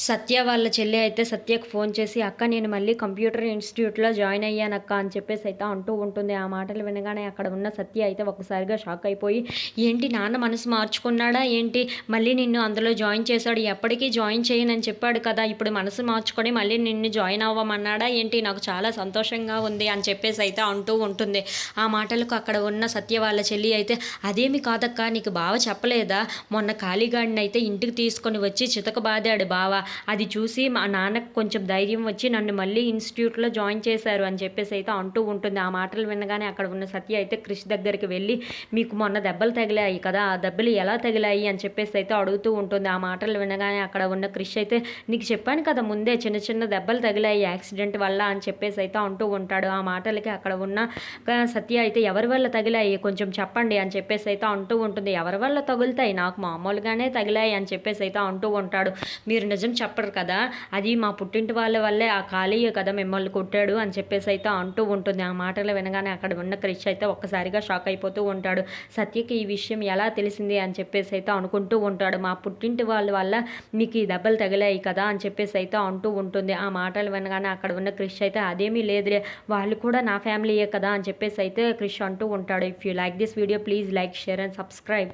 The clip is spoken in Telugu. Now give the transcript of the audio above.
సత్య వాళ్ళ చెల్లి అయితే సత్యకి ఫోన్ చేసి, "అక్క నేను మళ్ళీ కంప్యూటర్ ఇన్‌స్టిట్యూట్‌లో జాయిన్ అయ్యానక్క" అని చెప్పేసి అయితే అంటూ ఉంటుంది. ఆ మాటలు వినగానే అక్కడ ఉన్న సత్య అయితే ఒక్కసారిగా షాక్ అయిపోయి, "ఏంటి నాన్న మనసు మార్చుకున్నాడా ఏంటి? మళ్ళీ నిన్ను అందులో జాయిన్ చేశాడు. ఎప్పటికి జాయిన్ చేయనని చెప్పాడు కదా! ఇప్పుడు మనసు మార్చుకొని మళ్ళీ నిన్ను జాయిన్ అవ్వమన్నాడా ఏంటి? నాకు చాలా సంతోషంగా ఉంది" అని చెప్పేసి అయితే అంటూ ఉంటుంది. ఆ మాటలకు అక్కడ ఉన్న సత్య వాళ్ళ చెల్లి అయితే, "అదేమి కాదక్క నీకు బావ చెప్పలేదా? మొన్న ఖాళీగాడినైతే ఇంటికి తీసుకొని వచ్చి చితకబాదాడు బావ. అది చూసి మా నాన్నకి కొంచెం ధైర్యం వచ్చి నన్ను మళ్ళీ ఇన్‌స్టిట్యూట్‌లో జాయిన్ చేశారు" అని చెప్పేసి అయితే అంటూ ఉంటుంది. ఆ మాటలు వినగానే అక్కడ ఉన్న సత్య అయితే క్రిష్ దగ్గరికి వెళ్ళి, "మీకు మొన్న దెబ్బలు తగిలాయి కదా! ఆ దెబ్బలు ఎలా తగిలాయి?" అని చెప్పేసి అయితే అడుగుతూ ఉంటుంది. ఆ మాటలు వినగానే అక్కడ ఉన్న క్రిష్ అయితే, "నీకు చెప్పాను కదా ముందే చిన్న చిన్న దెబ్బలు తగిలాయి యాక్సిడెంట్ వల్ల" అని చెప్పేసి అయితే అంటూ ఉంటాడు. ఆ మాటలకి అక్కడ ఉన్న సత్య అయితే, "ఎవరి వల్ల తగిలాయి కొంచెం చెప్పండి" అని చెప్పేసి అయితే అంటూ ఉంటుంది. "ఎవరి వల్ల తగులుతాయి? నాకు మామూలుగానే తగిలాయి" అని చెప్పేసి అయితే అంటూ ఉంటాడు. "మీరు నిజం చెప్పరు కదా! అది మా పుట్టింటి వాళ్ళ వల్లే ఆ కాళీయే కదా మిమ్మల్ని కొట్టాడు" అని చెప్పేసి అయితే అంటూ ఉంటుంది. ఆ మాటలు వినగానే అక్కడ ఉన్న క్రిష్ అయితే ఒక్కసారిగా షాక్ అయిపోతూ ఉంటాడు. సత్యకి ఈ విషయం ఎలా తెలిసింది అని చెప్పేసి అయితే అనుకుంటూ ఉంటాడు. "మా పుట్టింటి వాళ్ళ వల్ల మీకు ఈ దెబ్బలు తగిలాయి కదా!" అని చెప్పేసి అయితే అంటూ ఉంటుంది. ఆ మాటలు వినగానే అక్కడ ఉన్న క్రిష్ అయితే, "అదేమీ లేదులే వాళ్ళు కూడా నా ఫ్యామిలీయే కదా!" అని చెప్పేసి అయితే క్రిష్ అంటూ ఉంటాడు. If you like this video please like, share and subscribe.